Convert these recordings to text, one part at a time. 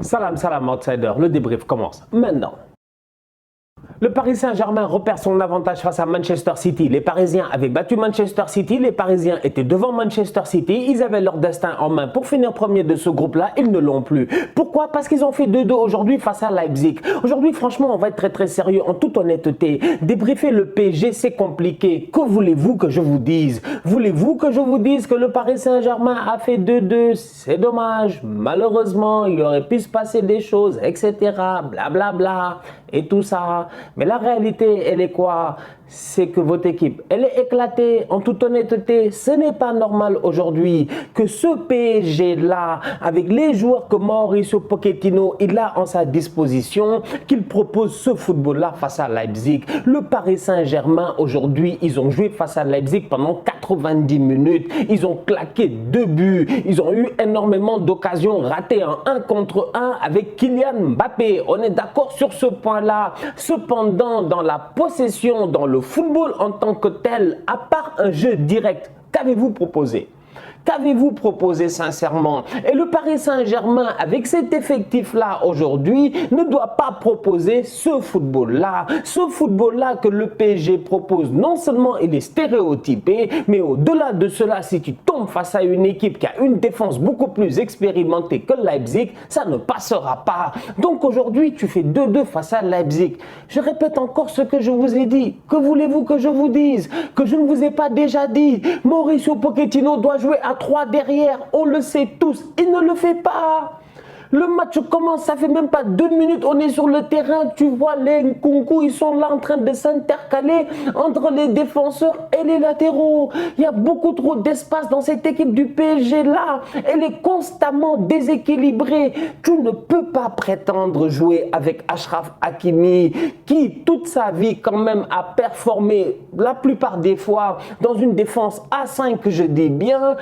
Salam, salam, outsider. Le débrief commence maintenant. Le Paris Saint-Germain repère son avantage face à Manchester City. Les Parisiens avaient battu Manchester City. Les Parisiens étaient devant Manchester City. Ils avaient leur destin en main pour finir premier de ce groupe-là. Ils ne l'ont plus. Pourquoi? Parce qu'ils ont fait 2-2 aujourd'hui face à Leipzig. Aujourd'hui, franchement, on va être très sérieux en toute honnêteté. Débriefer le PSG, c'est compliqué. Que voulez-vous que je vous dise? Voulez-vous que je vous dise que le Paris Saint-Germain a fait 2-2? C'est dommage. Malheureusement, il aurait pu se passer des choses, etc. Blablabla et tout ça. Mais la réalité, elle est quoi? C'est que votre équipe, elle est éclatée. En toute honnêteté, ce n'est pas normal aujourd'hui que ce PSG-là, avec les joueurs que Mauricio Pochettino il a en sa disposition, qu'il propose ce football-là face à Leipzig. Le Paris Saint-Germain, aujourd'hui, ils ont joué face à Leipzig pendant 90 minutes. Ils ont claqué 2 buts. Ils ont eu énormément d'occasions ratées en 1 contre 1 avec Kylian Mbappé. On est d'accord sur ce point-là. Cependant, dans la possession, dans le football en tant que tel, à part un jeu direct, qu'avez-vous proposé? Qu'avez-vous proposé sincèrement? Et le Paris Saint-Germain, avec cet effectif-là aujourd'hui, ne doit pas proposer ce football-là. Ce football-là que le PSG propose, non seulement il est stéréotypé, mais au-delà de cela, si tu tombes face à une équipe qui a une défense beaucoup plus expérimentée que Leipzig, ça ne passera pas. Donc aujourd'hui, tu fais 2-2 face à Leipzig. Je répète encore ce que je vous ai dit. Que voulez-vous que je vous dise? Que je ne vous ai pas déjà dit? Mauricio Pochettino doit jouer à 3 derrière, on le sait tous, il ne le fait pas. Le match commence, ça fait même pas 2 minutes, on est sur le terrain, tu vois les Nkunku, ils sont là en train de s'intercaler entre les défenseurs et les latéraux. Il y a beaucoup trop d'espace dans cette équipe du PSG là, elle est constamment déséquilibrée. Tu ne peux pas prétendre jouer avec Achraf Hakimi, qui toute sa vie quand même a performé la plupart des fois dans une défense à 5, je dis bien,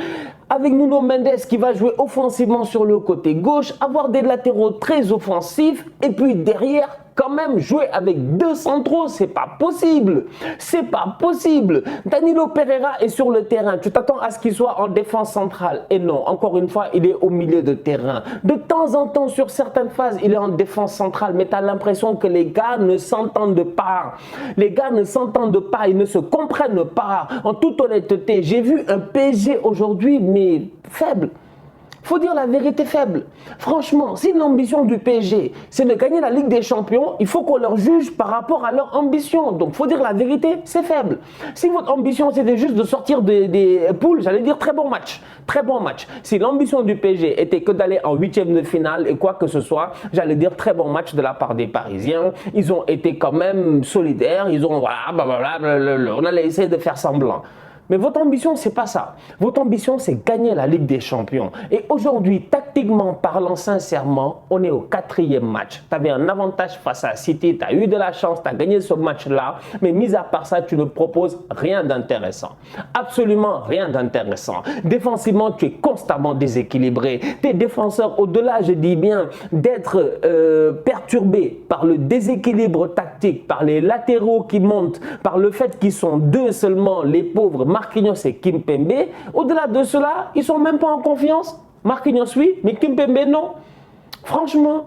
avec Nuno Mendes qui va jouer offensivement sur le côté gauche, avoir des latéraux très offensifs et puis derrière quand même jouer avec 2 centraux, c'est pas possible. C'est pas possible. Danilo Pereira est sur le terrain. Tu t'attends à ce qu'il soit en défense centrale. Et non, encore une fois, il est au milieu de terrain. De temps en temps, sur certaines phases, il est en défense centrale. Mais tu as l'impression que les gars ne s'entendent pas. Les gars ne s'entendent pas. Ils ne se comprennent pas. En toute honnêteté, j'ai vu un PSG aujourd'hui, mais faible. Faut dire la vérité, faible. Franchement, si l'ambition du PSG, c'est de gagner la Ligue des Champions, il faut qu'on leur juge par rapport à leur ambition. Donc, faut dire la vérité, c'est faible. Si votre ambition, c'était juste de sortir des poules, j'allais dire très bon match. Très bon match. Si l'ambition du PSG était que d'aller en 8e de finale et quoi que ce soit, j'allais dire très bon match de la part des Parisiens. Ils ont été quand même solidaires. Ils ont, voilà, blablabla, on allait essayer de faire semblant. Mais votre ambition, c'est pas ça. Votre ambition, c'est gagner la Ligue des Champions. Et aujourd'hui, tactiquement parlant, sincèrement, on est au 4e match. Tu avais un avantage face à City, tu as eu de la chance, tu as gagné ce match-là. Mais mis à part ça, tu ne proposes rien d'intéressant. Absolument rien d'intéressant. Défensivement, tu es constamment déséquilibré. Tes défenseurs, au-delà, je dis bien, d'être perturbés par le déséquilibre tactique, par les latéraux qui montent, par le fait qu'ils sont 2 seulement, les pauvres, Marquinhos et Kimpembe, au-delà de cela, ils ne sont même pas en confiance. Marquinhos, oui, mais Kimpembe, non. Franchement,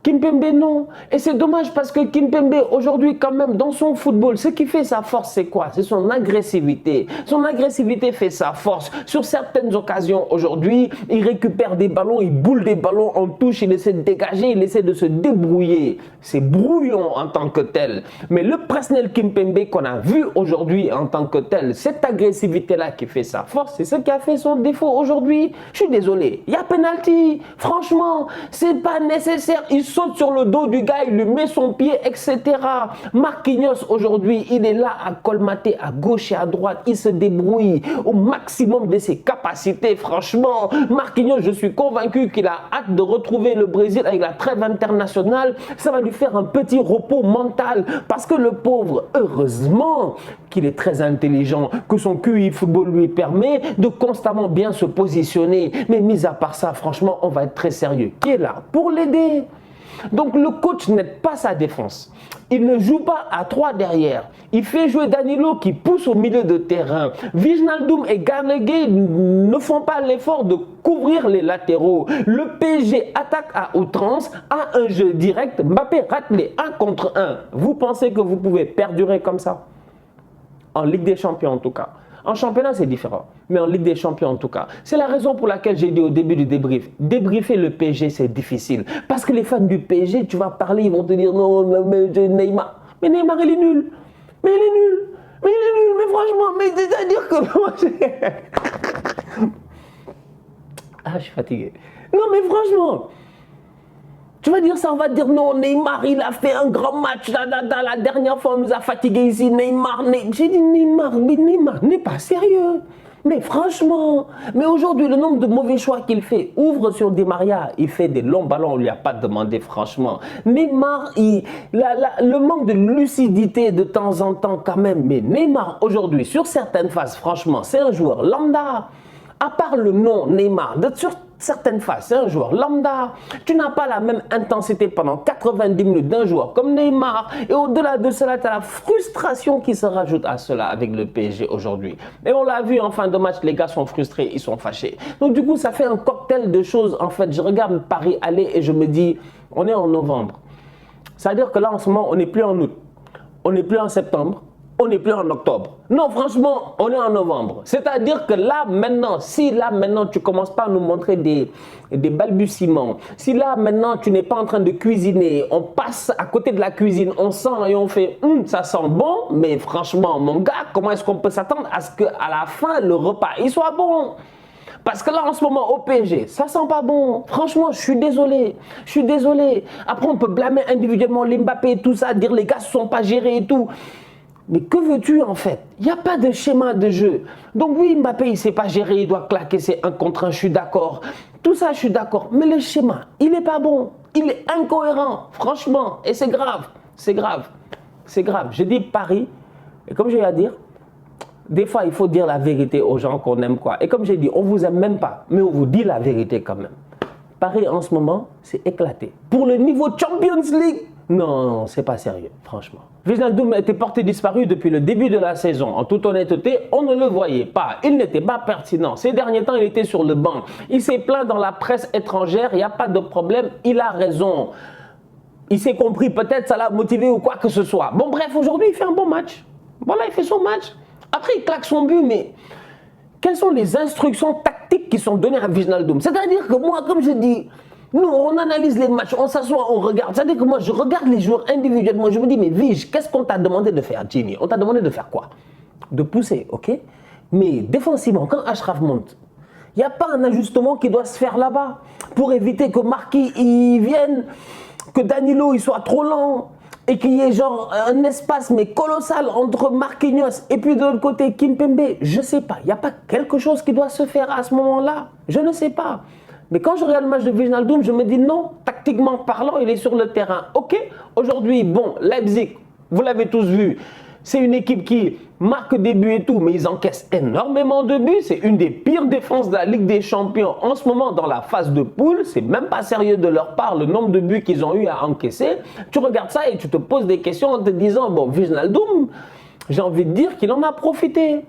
Kimpembe, non. Et c'est dommage parce que Kimpembe, aujourd'hui, quand même, dans son football, ce qui fait sa force, c'est quoi? C'est son agressivité. Son agressivité fait sa force. Sur certaines occasions, aujourd'hui, il récupère des ballons, il boule des ballons en touche, il essaie de dégager, il essaie de se débrouiller. C'est brouillon en tant que tel. Mais le Presnel Kimpembe qu'on a vu aujourd'hui en tant que tel, cette agressivité-là qui fait sa force, c'est ce qui a fait son défaut aujourd'hui. Je suis désolé. Il y a penalty. Franchement, c'est pas nécessaire. Il saute sur le dos du gars, il lui met son pied, etc. Marquinhos, aujourd'hui, il est là à colmater à gauche et à droite. Il se débrouille au maximum de ses capacités. Franchement, Marquinhos, je suis convaincu qu'il a hâte de retrouver le Brésil avec la trêve internationale. Ça va lui faire un petit repos mental parce que le pauvre, heureusement qu'il est très intelligent, que son QI football lui permet de constamment bien se positionner. Mais mis à part ça, franchement, on va être très sérieux. Qui est là pour l'aider? Donc le coach n'aide pas sa défense. Il ne joue pas à 3 derrière. Il fait jouer Danilo qui pousse au milieu de terrain. Wijnaldum et Gallagher ne font pas l'effort de couvrir les latéraux. Le PSG attaque à outrance, a un jeu direct. Mbappé rate les 1 contre 1. Vous pensez que vous pouvez perdurer comme ça? En Ligue des Champions en tout cas. En championnat, c'est différent. Mais en Ligue des Champions, en tout cas. C'est la raison pour laquelle j'ai dit au début du débrief, débriefer le PSG, c'est difficile. Parce que les fans du PSG, tu vas parler, ils vont te dire non, mais Neymar. Mais Neymar, il est nul. Mais il est nul. Mais il est nul. Mais franchement, mais c'est-à-dire que... Ah, je suis fatigué. Non, mais franchement... Tu vas dire ça, on va dire non, Neymar, il a fait un grand match. La dernière fois, on nous a fatigués ici. Neymar. J'ai dit Neymar, mais Neymar n'est pas sérieux. Mais franchement, mais aujourd'hui, le nombre de mauvais choix qu'il fait, ouvre sur Di Maria, il fait des longs ballons, on ne lui a pas demandé franchement. Neymar, le manque de lucidité de temps en temps quand même, mais Neymar aujourd'hui, sur certaines phases, franchement, c'est un joueur lambda. À part le nom Neymar, sur certaines phases, c'est un joueur lambda. Tu n'as pas la même intensité pendant 90 minutes d'un joueur comme Neymar. Et au-delà de cela, tu as la frustration qui se rajoute à cela avec le PSG aujourd'hui. Et on l'a vu en fin de match, les gars sont frustrés, ils sont fâchés. Donc du coup, ça fait un cocktail de choses. En fait, je regarde Paris aller et je me dis, on est en novembre. C'est-à-dire que là, en ce moment, on n'est plus en août. On n'est plus en septembre. On n'est plus en octobre. Non, franchement, on est en novembre. C'est-à-dire que là, maintenant, si là, maintenant, tu ne commences pas à nous montrer des balbutiements, si là, maintenant, tu n'es pas en train de cuisiner, on passe à côté de la cuisine, on sent et on fait, ça sent bon, mais franchement, mon gars, comment est-ce qu'on peut s'attendre à ce qu'à la fin, le repas, il soit bon? Parce que là, en ce moment, au PSG, ça sent pas bon. Franchement, je suis désolé. Je suis désolé. Après, on peut blâmer individuellement Mbappé et tout ça, dire les gars ne sont pas gérés et tout. Mais que veux-tu en fait? Il n'y a pas de schéma de jeu. Donc oui, Mbappé, il ne sait pas gérer, il doit claquer ses 1 contre 1, je suis d'accord. Tout ça, je suis d'accord. Mais le schéma, il n'est pas bon. Il est incohérent, franchement. Et c'est grave. C'est grave. C'est grave. Je dis Paris, et comme je vais à dire, des fois, il faut dire la vérité aux gens qu'on aime quoi. Et comme j'ai dit, on ne vous aime même pas, mais on vous dit la vérité quand même. Paris, en ce moment, c'est éclaté. Pour le niveau Champions League, non, c'est pas sérieux, franchement. Wijnaldum était porté disparu depuis le début de la saison. En toute honnêteté, on ne le voyait pas. Il n'était pas pertinent. Ces derniers temps, il était sur le banc. Il s'est plaint dans la presse étrangère. Il n'y a pas de problème. Il a raison. Il s'est compris. Peut-être ça l'a motivé ou quoi que ce soit. Bon, bref, aujourd'hui, il fait un bon match. Voilà, il fait son match. Après, il claque son but, mais quelles sont les instructions tactiques qui sont données à Wijnaldum? C'est-à-dire que moi, comme je dis... Nous, on analyse les matchs, on s'assoit, on regarde. C'est-à-dire que moi, je regarde les joueurs individuellement. Je me dis, mais Vige, qu'est-ce qu'on t'a demandé de faire, Jimmy? On t'a demandé de faire quoi? De pousser, ok? Mais défensivement, quand Achraf monte, il n'y a pas un ajustement qui doit se faire là-bas pour éviter que Marquis y vienne, que Danilo il soit trop lent et qu'il y ait genre un espace mais colossal entre Marquinhos et puis de l'autre côté Kimpembe. Je ne sais pas. Il n'y a pas quelque chose qui doit se faire à ce moment-là. Je ne sais pas. Mais quand je regarde le match de Wijnaldum, je me dis non, tactiquement parlant, il est sur le terrain. Ok, aujourd'hui, bon, Leipzig, vous l'avez tous vu, c'est une équipe qui marque des buts et tout, mais ils encaissent énormément de buts. C'est une des pires défenses de la Ligue des Champions en ce moment dans la phase de poule. C'est même pas sérieux de leur part le nombre de buts qu'ils ont eu à encaisser. Tu regardes ça et tu te poses des questions en te disant, bon, Wijnaldum, j'ai envie de dire qu'il en a profité.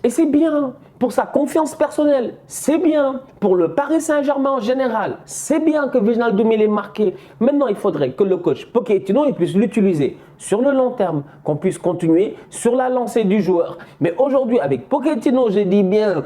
Et c'est bien pour sa confiance personnelle, c'est bien pour le Paris Saint-Germain en général, c'est bien que Wijnaldum il est marqué. Maintenant, il faudrait que le coach Pochettino il puisse l'utiliser sur le long terme, qu'on puisse continuer sur la lancée du joueur. Mais aujourd'hui, avec Pochettino, je dis bien,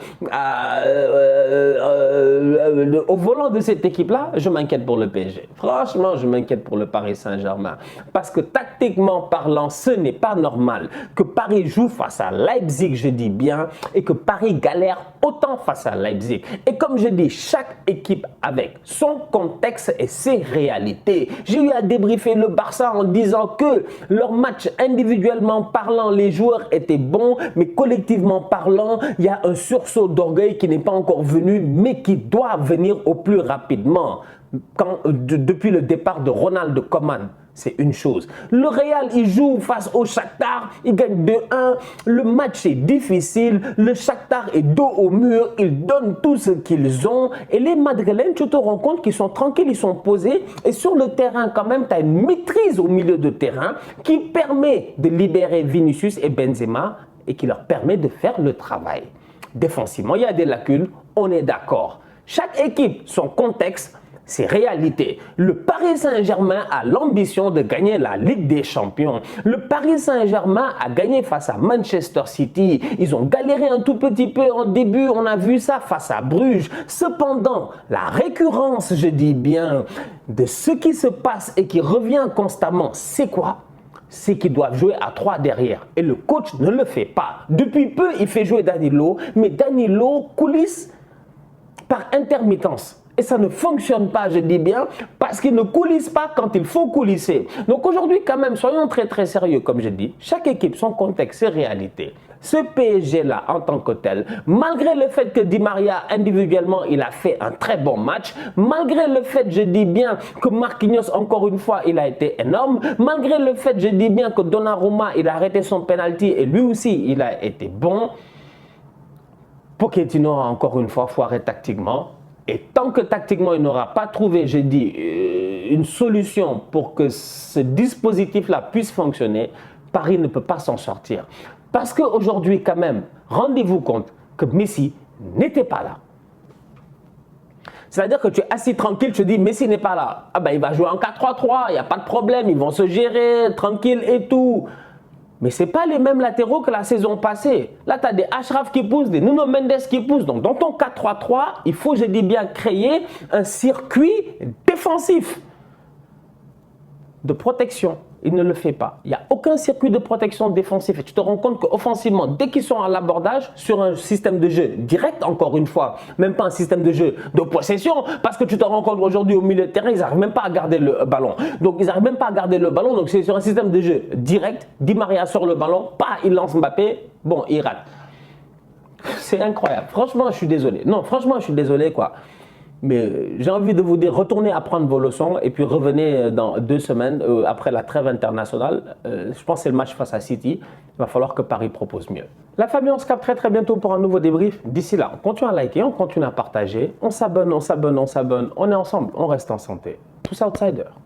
au volant de cette équipe-là, je m'inquiète pour le PSG. Franchement, je m'inquiète pour le Paris Saint-Germain. Parce que tactiquement parlant, ce n'est pas normal que Paris joue face à Leipzig, je dis bien, et que Paris galère autant face à Leipzig. Et comme je dis, chaque équipe avec son contexte et ses réalités. J'ai eu à débriefer le Barça en disant que leur match individuellement parlant, les joueurs étaient bons, mais collectivement parlant, il y a un sursaut d'orgueil qui n'est pas encore venu, mais qui doit venir au plus rapidement. Depuis le départ de Ronald Koeman. c'est une chose. Le Real, il joue face au Shakhtar, il gagne 2-1. Le match est difficile, le Shakhtar est dos au mur, ils donnent tout ce qu'ils ont. Et les Madrilènes, tu te rends compte qu'ils sont tranquilles, ils sont posés. Et sur le terrain, quand même, tu as une maîtrise au milieu de terrain qui permet de libérer Vinicius et Benzema et qui leur permet de faire le travail. Défensivement, il y a des lacunes, on est d'accord. Chaque équipe, son contexte, c'est réalité. Le Paris Saint-Germain a l'ambition de gagner la Ligue des Champions. Le Paris Saint-Germain a gagné face à Manchester City. Ils ont galéré un tout petit peu en début, on a vu ça face à Bruges. Cependant, la récurrence, je dis bien, de ce qui se passe et qui revient constamment, c'est quoi? C'est qu'ils doivent jouer à 3 derrière. Et le coach ne le fait pas. Depuis peu, il fait jouer Danilo, mais Danilo coulisse par intermittence. Et ça ne fonctionne pas, je dis bien, parce qu'il ne coulisse pas quand il faut coulisser. Donc aujourd'hui, quand même, soyons très très sérieux, comme je dis. Chaque équipe, son contexte, ses réalités. Ce PSG-là, en tant que tel, malgré le fait que Di Maria, individuellement, il a fait un très bon match, malgré le fait, je dis bien, que Marquinhos, encore une fois, il a été énorme, malgré le fait, je dis bien, que Donnarumma, il a arrêté son penalty et lui aussi, il a été bon, Pochettino, encore une fois, foiré tactiquement. Et tant que tactiquement, il n'aura pas trouvé, je dis, une solution pour que ce dispositif-là puisse fonctionner, Paris ne peut pas s'en sortir. Parce qu'aujourd'hui, quand même, rendez-vous compte que Messi n'était pas là. C'est-à-dire que tu es assis tranquille, tu te dis Messi n'est pas là. Ah ben il va jouer en 4-3-3, il n'y a pas de problème, ils vont se gérer tranquille et tout. Mais ce n'est pas les mêmes latéraux que la saison passée. Là, tu as des Achraf qui poussent, des Nuno Mendes qui poussent. Donc, dans ton 4-3-3, il faut, je dis bien, créer un circuit défensif de protection. Il ne le fait pas. Il n'y a aucun circuit de protection défensif. Et tu te rends compte qu'offensivement, dès qu'ils sont à l'abordage, sur un système de jeu direct, encore une fois, même pas un système de jeu de possession, parce que tu te rends compte aujourd'hui au milieu de terrain, ils n'arrivent même pas à garder le ballon. Donc, ils n'arrivent même pas à garder le ballon. Donc, c'est sur un système de jeu direct. Di Maria sort le ballon, pas, il lance Mbappé, bon, il rate. C'est incroyable. Franchement, je suis désolé. Non, franchement, je suis désolé, quoi. Mais j'ai envie de vous dire, retournez apprendre vos leçons et puis revenez dans 2 semaines après la trêve internationale. Je pense que c'est le match face à City. Il va falloir que Paris propose mieux. La famille, on se capte très très bientôt pour un nouveau débrief. D'ici là, on continue à liker, on continue à partager. On s'abonne, on s'abonne, on s'abonne. On est ensemble, on reste en santé. Tous outsiders.